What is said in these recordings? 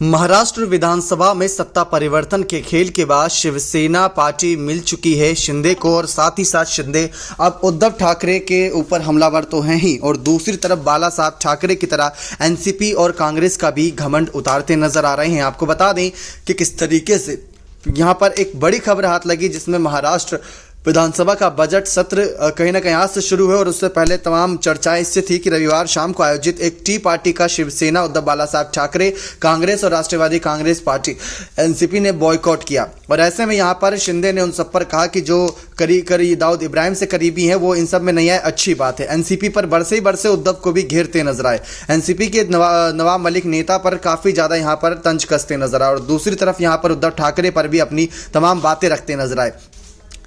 महाराष्ट्र विधानसभा में सत्ता परिवर्तन के खेल के बाद शिवसेना पार्टी मिल चुकी है शिंदे को और साथ ही साथ शिंदे अब उद्धव ठाकरे के ऊपर हमलावर तो हैं ही और दूसरी तरफ बाला साहब ठाकरे की तरह एनसीपी और कांग्रेस का भी घमंड उतारते नजर आ रहे हैं। आपको बता दें कि किस तरीके से यहां पर एक बड़ी खबर हाथ लगी जिसमें महाराष्ट्र विधानसभा का बजट सत्र कहीं ना कहीं आज से शुरू है और उससे पहले तमाम चर्चाएं इससे थी कि रविवार शाम को आयोजित एक टी पार्टी का शिवसेना, उद्धव बाला साहब ठाकरे, कांग्रेस और राष्ट्रवादी कांग्रेस पार्टी एनसीपी ने बॉयकॉट किया। और ऐसे में यहां पर शिंदे ने उन सब पर कहा कि जो करीब दाऊद इब्राहिम से करीबी हैं वो इन सब में नहीं आए, अच्छी बात है। एनसीपी पर बरसे ही बरसे उद्धव को भी घेरते नजर आए। एनसीपी के नवाब मलिक नेता पर काफी ज्यादा यहां पर तंज कसते नजर आए और दूसरी तरफ यहां पर उद्धव ठाकरे पर भी अपनी तमाम बातें रखते नजर आए।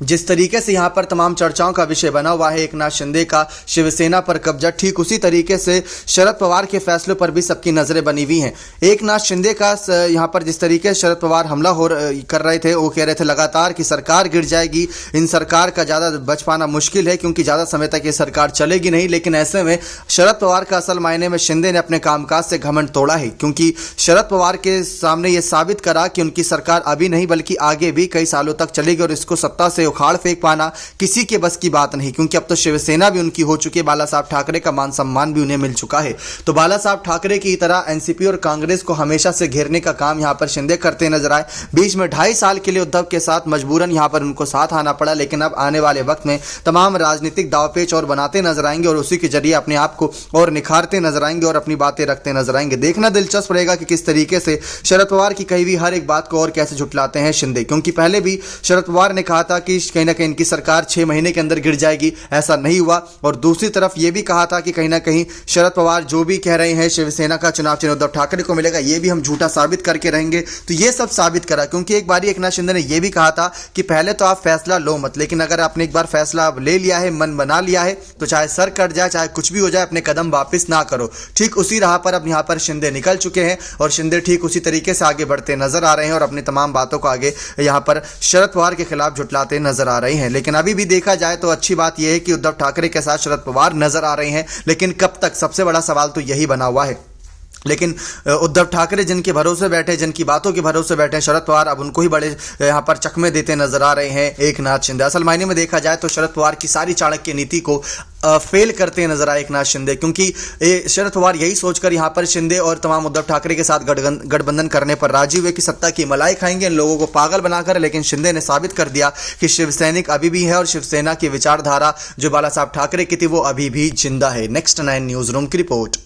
जिस तरीके से यहाँ पर तमाम चर्चाओं का विषय बना हुआ है एकनाथ शिंदे का शिवसेना पर कब्जा, ठीक उसी तरीके से शरद पवार के फैसलों पर भी सबकी नजरें बनी हुई हैं। एकनाथ शिंदे का यहाँ पर जिस तरीके से शरद पवार हमला कर रहे थे, वो कह रहे थे लगातार कि सरकार गिर जाएगी, इन सरकार का ज़्यादा बच पाना मुश्किल है क्योंकि ज़्यादा समय तक ये सरकार चलेगी नहीं। लेकिन ऐसे में शरद पवार का असल मायने में शिंदे ने अपने कामकाज से घमंड तोड़ा है क्योंकि शरद पवार के सामने ये साबित करा कि उनकी सरकार अभी नहीं बल्कि आगे भी कई सालों तक चलेगी और इसको सत्ता से उखाड़ फेंक पाना किसी के बस की बात नहीं क्योंकि अब तो शिवसेना भी उनकी हो चुकी है, बाला साहब ठाकरे का मान सम्मान भी उन्हें मिल चुका है। तो बाला साहब ठाकरे की तरह एनसीपी और कांग्रेस को हमेशा से घेरने का काम यहां पर शिंदे करते नजर आए। बीच में 2.5 साल के लिए उद्धव के साथ मजबूरन यहां पर उनको साथ आना पड़ा, लेकिन अब आने वाले वक्त में तमाम राजनीतिक दावपेच और बनाते नजर आएंगे और उसी के जरिए अपने आप को और निखारते नजर आएंगे और अपनी बातें रखते नजर आएंगे। देखना दिलचस्प रहेगा कि किस तरीके से शरद पवार की कही हुई हर एक बात को और कैसे झुटलाते हैं शिंदे, क्योंकि पहले भी शरद पवार ने कहा था कि कहीं ना कहीं इनकी सरकार 6 महीने के अंदर गिर जाएगी, ऐसा नहीं हुआ। और दूसरी तरफ यह भी कहा था कि कहीं ना कहीं शरद पवार जो भी कह रहे हैं शिवसेना का चुनाव चिन्ह उद्धव ठाकरे को मिलेगा, यह भी हम झूठा साबित करके रहेंगे। तो यह सब साबित करा क्योंकि एक बार एकनाथ शिंदे ने यह भी कहा था कि पहले तो आप फैसला लो मत, लेकिन अगर आपने एक बार फैसला ले लिया है, मन बना लिया है, तो चाहे सर कट जाए, चाहे कुछ भी हो जाए, अपने कदम वापस ना करो। ठीक उसी राह पर अब यहां पर शिंदे निकल चुके हैं और शिंदे ठीक उसी तरीके से आगे बढ़ते नजर आ रहे हैं और अपनी तमाम बातों को आगे यहां पर शरद पवार के खिलाफ झुटलाते नजर आ रहे हैं। लेकिन अभी भी देखा जाए तो अच्छी बात यह है कि उद्धव ठाकरे के साथ शरद पवार नजर आ रहे हैं, लेकिन कब तक, सबसे बड़ा सवाल तो यही बना हुआ है। लेकिन उद्धव ठाकरे जिनके भरोसे बैठे, जिनकी बातों के भरोसे बैठे शरद पवार, अब उनको ही बड़े यहां पर चकमे देते नजर आ रहे हैं एकनाथ शिंदे। असल मायने में देखा जाए तो शरद पवार की सारी चाणक्य नीति को फेल करते नजर आए एकनाथ शिंदे, क्योंकि शरद पवार यही सोचकर यहां पर शिंदे और तमाम उद्धव ठाकरे के साथ गठबंधन करने पर राजी हुए कि सत्ता की मलाई खाएंगे इन लोगों को पागल बनाकर। लेकिन शिंदे ने साबित कर दिया कि शिवसैनिक अभी भी है और शिवसेना की विचारधारा जो बाला साहब ठाकरे की थी वो अभी भी जिंदा है। नेक्स्ट 9 न्यूज रूम की रिपोर्ट।